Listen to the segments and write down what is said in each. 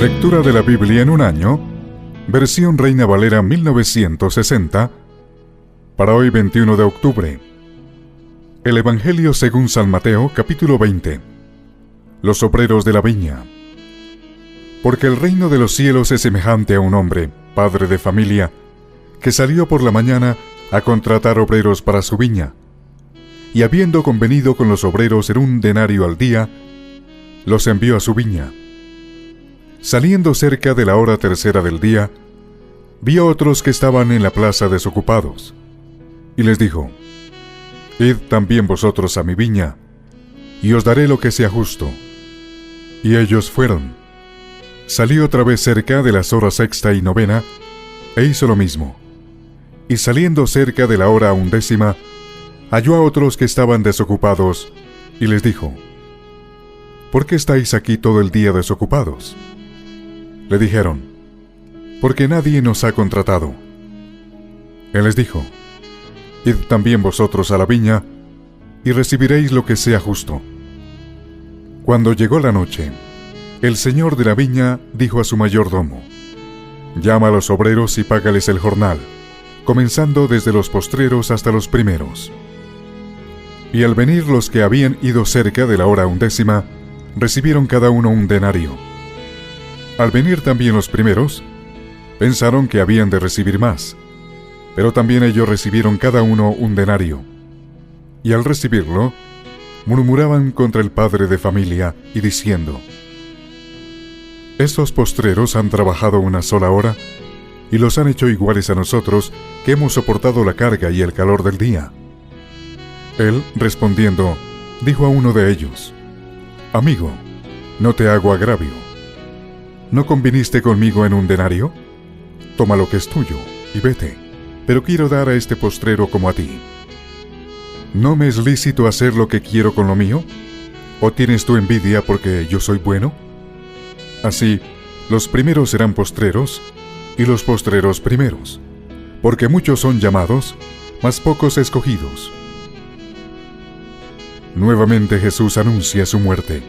Lectura de la Biblia en un año, versión Reina Valera 1960, para hoy 21 de octubre. El Evangelio según San Mateo, capítulo 20. Los obreros de la viña. Porque el reino de los cielos es semejante a un hombre, padre de familia, que salió por la mañana a contratar obreros para su viña, y habiendo convenido con los obreros en 1 denario al día, los envió a su viña. Saliendo cerca de la hora tercera del día, vio a otros que estaban en la plaza desocupados, y les dijo: Id también vosotros a mi viña, y os daré lo que sea justo. Y ellos fueron. Salió otra vez cerca de las horas sexta y novena, e hizo lo mismo. Y saliendo cerca de la hora 11, halló a otros que estaban desocupados, y les dijo: ¿Por qué estáis aquí todo el día desocupados? Le dijeron: porque nadie nos ha contratado. Él les dijo: Id también vosotros a la viña, y recibiréis lo que sea justo. Cuando llegó la noche, el señor de la viña dijo a su mayordomo: Llama a los obreros y págales el jornal, comenzando desde los postreros hasta los primeros. Y al venir los que habían ido cerca de la hora 11, recibieron cada uno 1 denario. Al venir también los primeros, pensaron que habían de recibir más, pero también ellos recibieron cada uno 1 denario. Y al recibirlo, murmuraban contra el padre de familia y diciendo: Estos postreros han trabajado 1 sola hora, y los han hecho iguales a nosotros, que hemos soportado la carga y el calor del día. Él, respondiendo, dijo a uno de ellos: Amigo, no te hago agravio. ¿No conviniste conmigo en 1 denario? Toma lo que es tuyo y vete, pero quiero dar a este postrero como a ti. ¿No me es lícito hacer lo que quiero con lo mío? ¿O tienes tú envidia porque yo soy bueno? Así, los primeros serán postreros, y los postreros primeros, porque muchos son llamados, mas pocos escogidos. Nuevamente Jesús anuncia su muerte.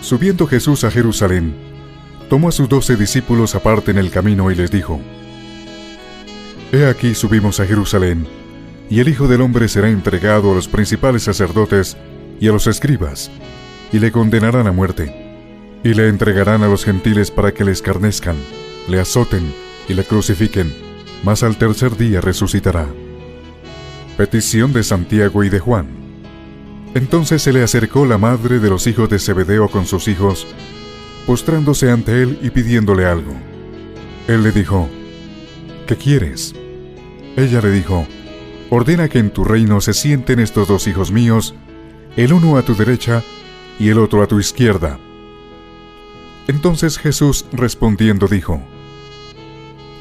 Subiendo Jesús a Jerusalén, tomó a sus 12 discípulos aparte en el camino y les dijo: He aquí subimos a Jerusalén, y el Hijo del Hombre será entregado a los principales sacerdotes y a los escribas, y le condenarán a muerte, y le entregarán a los gentiles para que le escarnezcan, le azoten y le crucifiquen, mas al tercer día resucitará. Petición de Santiago y de Juan. Entonces se le acercó la madre de los hijos de Zebedeo con sus hijos, postrándose ante él y pidiéndole algo. Él le dijo: ¿Qué quieres? Ella le dijo: Ordena que en tu reino se sienten estos 2 hijos míos, el uno a tu derecha y el otro a tu izquierda. Entonces Jesús respondiendo dijo: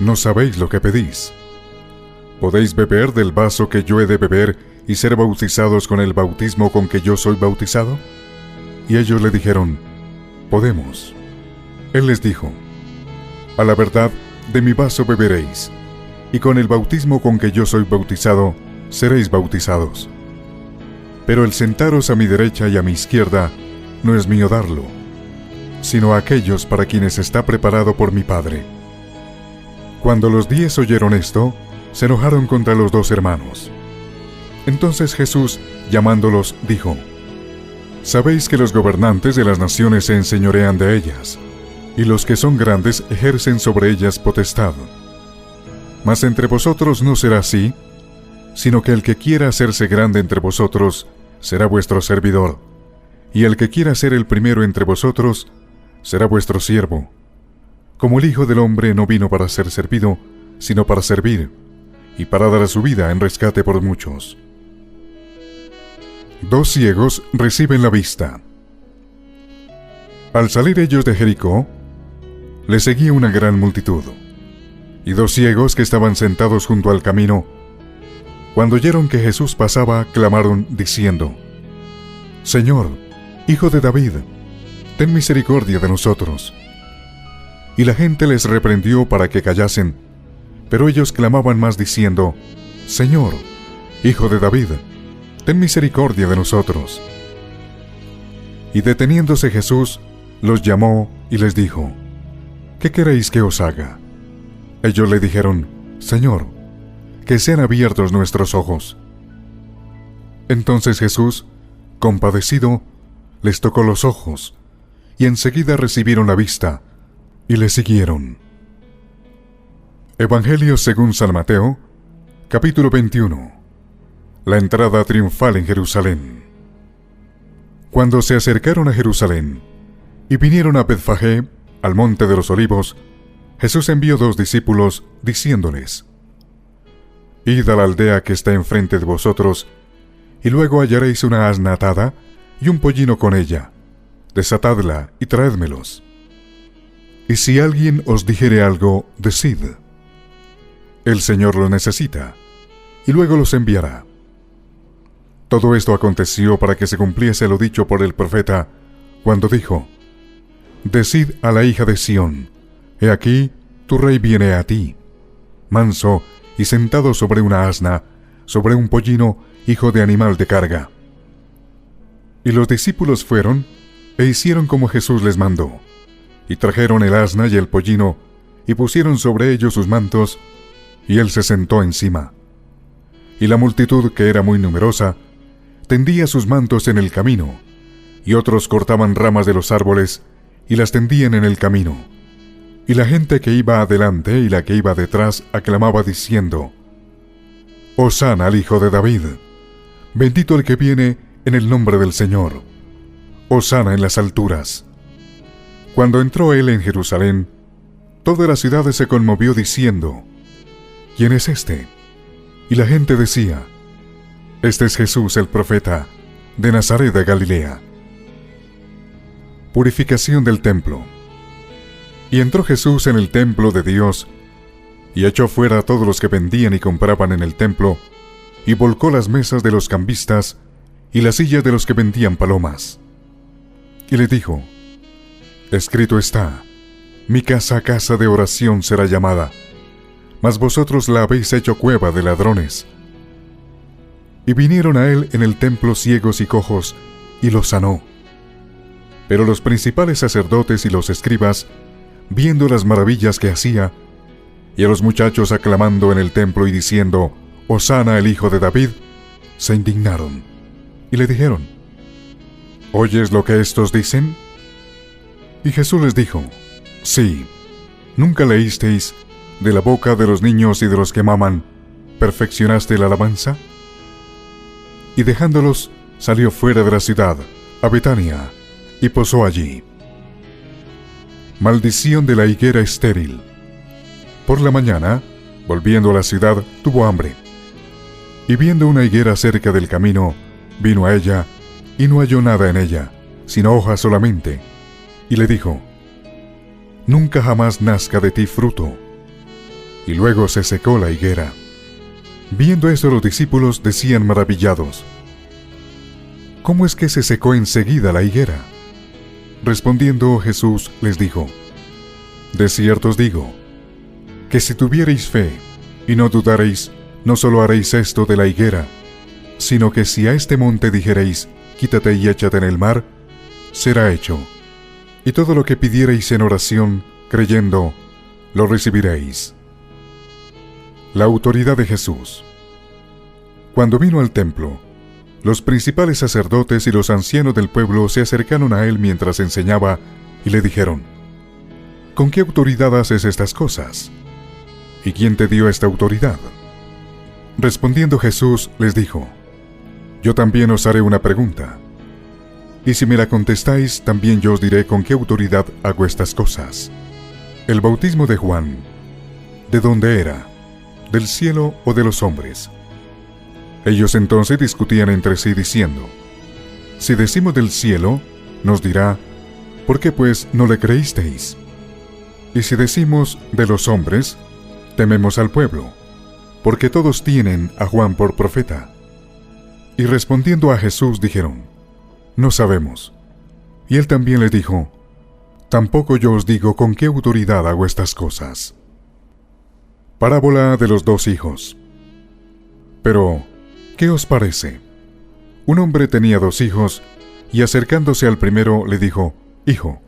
No sabéis lo que pedís. ¿Podéis beber del vaso que yo he de beber y ser bautizados con el bautismo con que yo soy bautizado? Y ellos le dijeron: Podemos. Él les dijo: A la verdad, de mi vaso beberéis, y con el bautismo con que yo soy bautizado, seréis bautizados. Pero el sentaros a mi derecha y a mi izquierda, no es mío darlo, sino a aquellos para quienes está preparado por mi Padre. Cuando los 10 oyeron esto, se enojaron contra los 2 hermanos. Entonces Jesús, llamándolos, dijo: Sabéis que los gobernantes de las naciones se enseñorean de ellas, y los que son grandes ejercen sobre ellas potestad. Mas entre vosotros no será así, sino que el que quiera hacerse grande entre vosotros será vuestro servidor, y el que quiera ser el primero entre vosotros será vuestro siervo. Como el Hijo del Hombre no vino para ser servido, sino para servir, y para dar su vida en rescate por muchos. 2 ciegos reciben la vista. Al salir ellos de Jericó, le seguía una gran multitud, y 2 ciegos que estaban sentados junto al camino, cuando oyeron que Jesús pasaba, clamaron diciendo: Señor, Hijo de David, ten misericordia de nosotros. Y la gente les reprendió para que callasen, pero ellos clamaban más diciendo: Señor, Hijo de David, ten misericordia de nosotros. Y deteniéndose Jesús, los llamó y les dijo: ¿Qué queréis que os haga? Ellos le dijeron: Señor, que sean abiertos nuestros ojos. Entonces Jesús, compadecido, les tocó los ojos, y enseguida recibieron la vista, y le siguieron. Evangelio según San Mateo, capítulo 21. La entrada triunfal en Jerusalén. Cuando se acercaron a Jerusalén, y vinieron a Betfagé, al monte de los Olivos, Jesús envió 2 discípulos, diciéndoles: Id a la aldea que está enfrente de vosotros, y luego hallaréis una asna atada y un pollino con ella. Desatadla y traédmelos. Y si alguien os dijere algo, decid: El Señor lo necesita, y luego los enviará. Todo esto aconteció para que se cumpliese lo dicho por el profeta, cuando dijo: Decid a la hija de Sión: He aquí, tu rey viene a ti, manso y sentado sobre una asna, sobre un pollino, hijo de animal de carga. Y los discípulos fueron e hicieron como Jesús les mandó, y trajeron el asna y el pollino, y pusieron sobre ellos sus mantos, y él se sentó encima. Y la multitud, que era muy numerosa, tendía sus mantos en el camino, y otros cortaban ramas de los árboles y las tendían en el camino. Y la gente que iba adelante y la que iba detrás aclamaba diciendo: Hosana al Hijo de David, bendito el que viene en el nombre del Señor, Hosana en las alturas. Cuando entró él en Jerusalén, toda la ciudad se conmovió diciendo: ¿Quién es este? Y la gente decía: Este es Jesús el profeta, de Nazaret de Galilea. Purificación del templo. Y entró Jesús en el templo de Dios, y echó fuera a todos los que vendían y compraban en el templo, y volcó las mesas de los cambistas, y las sillas de los que vendían palomas. Y le dijo: Escrito está: Mi casa, casa de oración será llamada, mas vosotros la habéis hecho cueva de ladrones. Y vinieron a él en el templo ciegos y cojos, y los sanó. Pero los principales sacerdotes y los escribas, viendo las maravillas que hacía, y a los muchachos aclamando en el templo y diciendo: Hosana el Hijo de David, se indignaron, y le dijeron: ¿Oyes lo que estos dicen? Y Jesús les dijo: Sí, ¿nunca leísteis: de la boca de los niños y de los que maman, perfeccionaste la alabanza? Y dejándolos, salió fuera de la ciudad, a Betania, y posó allí. Maldición de la higuera estéril. Por la mañana, volviendo a la ciudad, tuvo hambre. Y viendo una higuera cerca del camino, vino a ella, y no halló nada en ella, sino hojas solamente. Y le dijo: Nunca jamás nazca de ti fruto. Y luego se secó la higuera. Viendo esto, los discípulos decían maravillados: ¿Cómo es que se secó enseguida la higuera? Respondiendo Jesús les dijo: De cierto os digo, que si tuviereis fe y no dudareis, no solo haréis esto de la higuera, sino que si a este monte dijereis: Quítate y échate en el mar, será hecho. Y todo lo que pidiereis en oración, creyendo, lo recibiréis. La autoridad de Jesús. Cuando vino al templo, los principales sacerdotes y los ancianos del pueblo se acercaron a él mientras enseñaba y le dijeron: ¿Con qué autoridad haces estas cosas? ¿Y quién te dio esta autoridad? Respondiendo Jesús les dijo: Yo también os haré una pregunta, y si me la contestáis, también yo os diré con qué autoridad hago estas cosas. El bautismo de Juan, ¿de dónde era? ¿Del cielo o de los hombres? Ellos entonces discutían entre sí diciendo: Si decimos del cielo, nos dirá: ¿por qué pues no le creísteis? Y si decimos de los hombres, tememos al pueblo, porque todos tienen a Juan por profeta. Y respondiendo a Jesús dijeron: No sabemos. Y él también les dijo: Tampoco yo os digo con qué autoridad hago estas cosas. Parábola de los 2 hijos. Pero, ¿qué os parece? Un hombre tenía 2 hijos, y acercándose al primero le dijo: Hijo,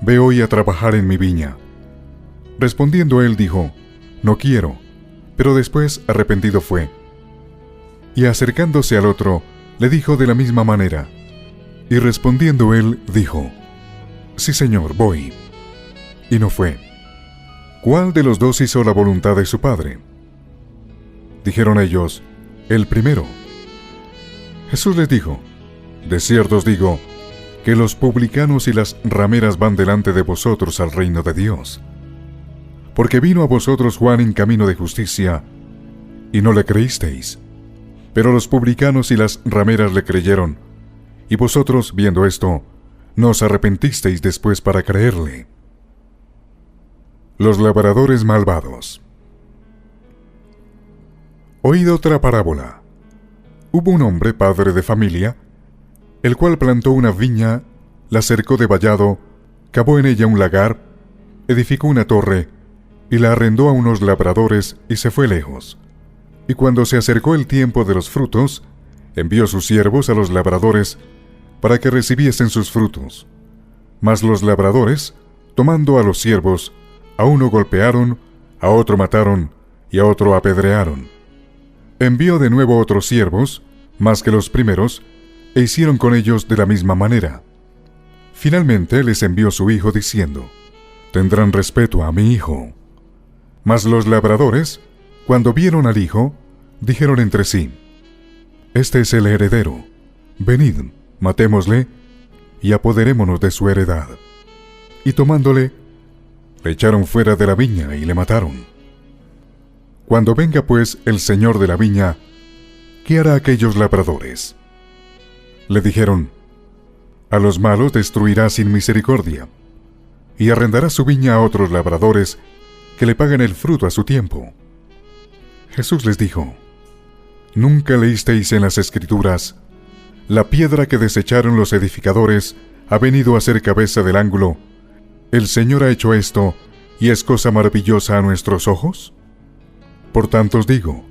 ve hoy a trabajar en mi viña. Respondiendo él dijo, no quiero, pero después arrepentido fue. Y acercándose al otro, le dijo de la misma manera. Y respondiendo él, dijo, sí, Señor, voy. Y no fue. ¿Cuál de los dos hizo la voluntad de su padre? Dijeron ellos, el primero. Jesús les dijo, de cierto os digo, que los publicanos y las rameras van delante de vosotros al reino de Dios. Porque vino a vosotros Juan en camino de justicia, y no le creísteis. Pero los publicanos y las rameras le creyeron, y vosotros, viendo esto, no os arrepentisteis después para creerle. Los labradores malvados. Oíd otra parábola. Hubo un hombre, padre de familia, el cual plantó una viña, la cercó de vallado, cavó en ella un lagar, edificó una torre, y la arrendó a unos labradores y se fue lejos. Y cuando se acercó el tiempo de los frutos, envió sus siervos a los labradores para que recibiesen sus frutos. Mas los labradores, tomando a los siervos, a uno golpearon, a otro mataron y a otro apedrearon. Envió de nuevo otros siervos, más que los primeros, e hicieron con ellos de la misma manera. Finalmente les envió su hijo diciendo, tendrán respeto a mi hijo. Mas los labradores, cuando vieron al hijo, dijeron entre sí, este es el heredero, venid, matémosle, y apoderémonos de su heredad. Y tomándole, le echaron fuera de la viña y le mataron. Cuando venga pues el señor de la viña, ¿qué hará aquellos labradores? Le dijeron, a los malos destruirá sin misericordia, y arrendará su viña a otros labradores que le paguen el fruto a su tiempo. Jesús les dijo, ¿nunca leísteis en las Escrituras, la piedra que desecharon los edificadores ha venido a ser cabeza del ángulo? El Señor ha hecho esto, y es cosa maravillosa a nuestros ojos. Por tanto os digo,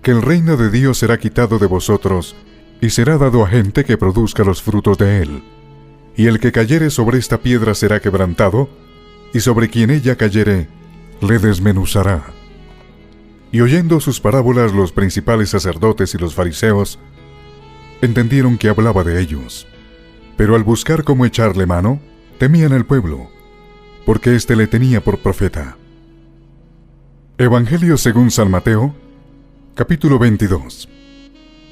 que el reino de Dios será quitado de vosotros, y será dado a gente que produzca los frutos de él. Y el que cayere sobre esta piedra será quebrantado, y sobre quien ella cayere, le desmenuzará. Y oyendo sus parábolas los principales sacerdotes y los fariseos, entendieron que hablaba de ellos. Pero al buscar cómo echarle mano, temían al pueblo, porque éste le tenía por profeta. Evangelio según San Mateo, capítulo 22.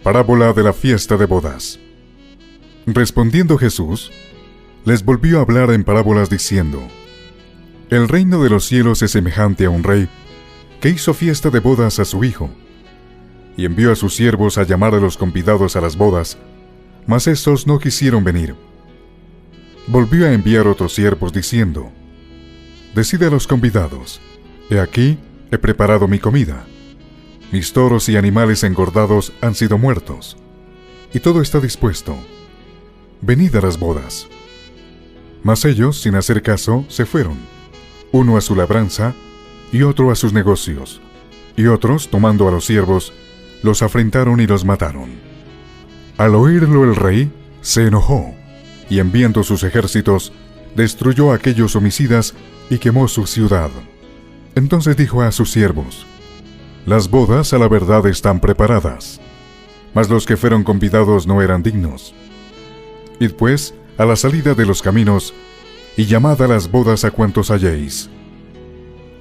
Parábola de la fiesta de bodas. Respondiendo Jesús, les volvió a hablar en parábolas diciendo, el reino de los cielos es semejante a un rey que hizo fiesta de bodas a su hijo, y envió a sus siervos a llamar a los convidados a las bodas, mas estos no quisieron venir. Volvió a enviar otros siervos diciendo, decid a los convidados, he aquí, he preparado mi comida, mis toros y animales engordados han sido muertos, y todo está dispuesto, venid a las bodas. Mas ellos, sin hacer caso, se fueron, uno a su labranza, y otro a sus negocios, y otros, tomando a los siervos, los afrentaron y los mataron. Al oírlo el rey, se enojó, y enviando sus ejércitos, destruyó a aquellos homicidas y quemó su ciudad. Entonces dijo a sus siervos, las bodas a la verdad están preparadas, mas los que fueron convidados no eran dignos. Id pues a la salida de los caminos, y llamad a las bodas a cuantos halléis.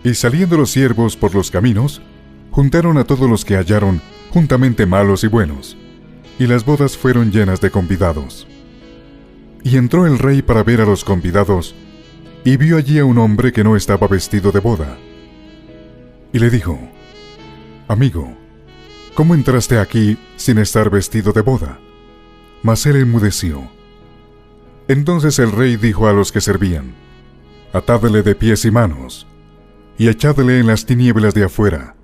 Y saliendo los siervos por los caminos, juntaron a todos los que hallaron, juntamente malos y buenos, y las bodas fueron llenas de convidados. Y entró el rey para ver a los convidados, y vio allí a un hombre que no estaba vestido de boda. Y le dijo, amigo, ¿cómo entraste aquí sin estar vestido de boda? Mas él enmudeció. Entonces el rey dijo a los que servían, atádle de pies y manos, y echadle en las tinieblas de afuera.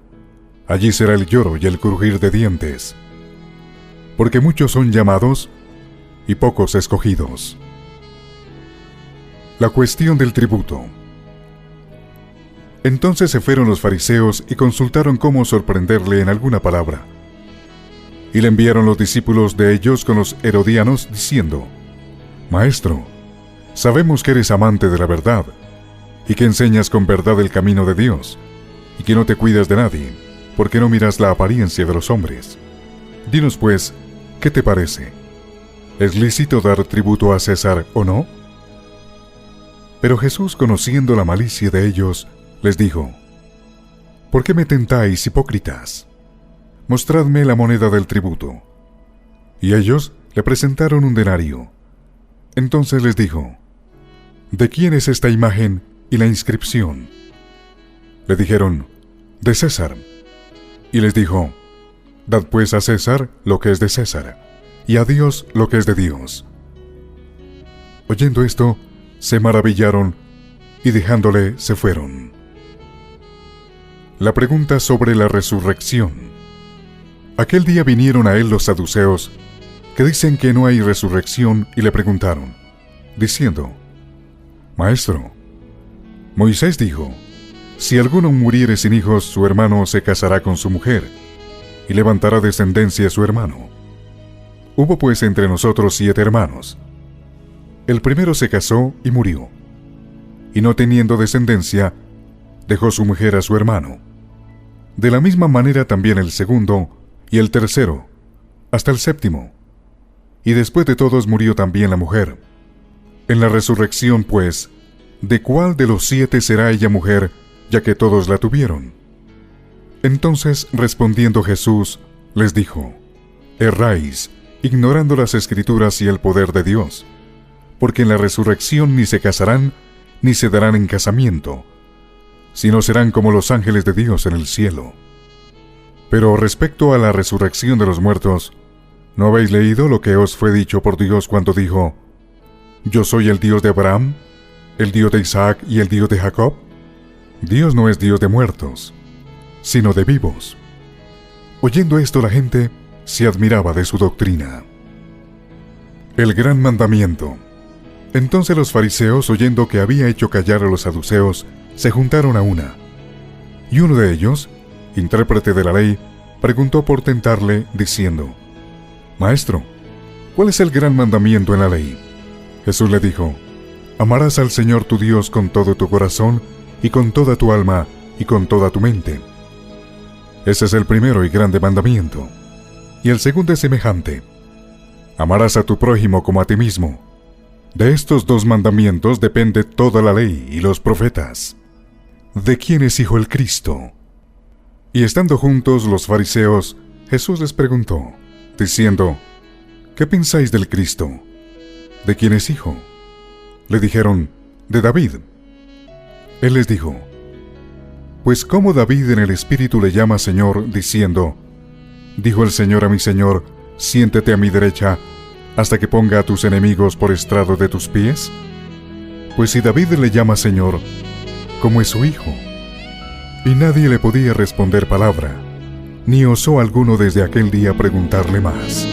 Allí será el lloro y el crujir de dientes. Porque muchos son llamados, y pocos escogidos. La cuestión del tributo. Entonces se fueron los fariseos y consultaron cómo sorprenderle en alguna palabra. Y le enviaron los discípulos de ellos con los herodianos, diciendo, Maestro, Sabemos que eres amante de la verdad, y que enseñas con verdad el camino de Dios, y que no te cuidas de nadie, porque no miras la apariencia de los hombres. Dinos pues, ¿qué te parece? ¿Es lícito dar tributo a César o no? Pero Jesús, conociendo la malicia de ellos, les dijo: ¿Por qué me tentáis, hipócritas? Mostradme la moneda del tributo. Y ellos le presentaron un denario. Entonces les dijo: ¿De quién es esta imagen y la inscripción? Le dijeron: de César. Y les dijo: Dad pues a César lo que es de César, y a Dios lo que es de Dios. Oyendo esto, se maravillaron, y dejándole se fueron. La pregunta sobre la resurrección. Aquel día vinieron a él los saduceos, que dicen que no hay resurrección, y le preguntaron, diciendo: Maestro, Moisés dijo: si alguno muriere sin hijos, su hermano se casará con su mujer, y levantará descendencia a su hermano. Hubo pues entre nosotros 7 hermanos. El primero se casó y murió, y no teniendo descendencia, dejó su mujer a su hermano. De la misma manera también el segundo y el tercero, hasta el séptimo. Y después de todos murió también la mujer. En la resurrección, pues, ¿de cuál de los 7 será ella mujer, ya que todos la tuvieron? Entonces, respondiendo Jesús, les dijo: erráis, ignorando las Escrituras y el poder de Dios, porque en la resurrección ni se casarán, ni se darán en casamiento, sino serán como los ángeles de Dios en el cielo. Pero respecto a la resurrección de los muertos, ¿no habéis leído lo que os fue dicho por Dios cuando dijo: Yo soy el Dios de Abraham, el Dios de Isaac y el Dios de Jacob? Dios no es Dios de muertos, sino de vivos. Oyendo esto, la gente se admiraba de su doctrina. El gran mandamiento. Entonces los fariseos, oyendo que había hecho callar a los saduceos, se juntaron a una. Y uno de ellos, intérprete de la ley, preguntó por tentarle, diciendo: Maestro, ¿cuál es el gran mandamiento en la ley? Jesús le dijo: amarás al Señor tu Dios con todo tu corazón, y con toda tu alma, y con toda tu mente. Ese es el primero y grande mandamiento. Y el segundo es semejante: amarás a tu prójimo como a ti mismo. De estos 2 mandamientos depende toda la ley y los profetas. ¿De quién es hijo el Cristo? Y estando juntos los fariseos, Jesús les preguntó, diciendo: ¿qué pensáis del Cristo? ¿De quién es hijo? Le dijeron: de David. Él les dijo: pues cómo David en el Espíritu le llama Señor, diciendo: dijo el Señor a mi Señor, siéntete a mi derecha, hasta que ponga a tus enemigos por estrado de tus pies. Pues si David le llama Señor, ¿cómo es su hijo? Y nadie le podía responder palabra, ni osó alguno desde aquel día preguntarle más.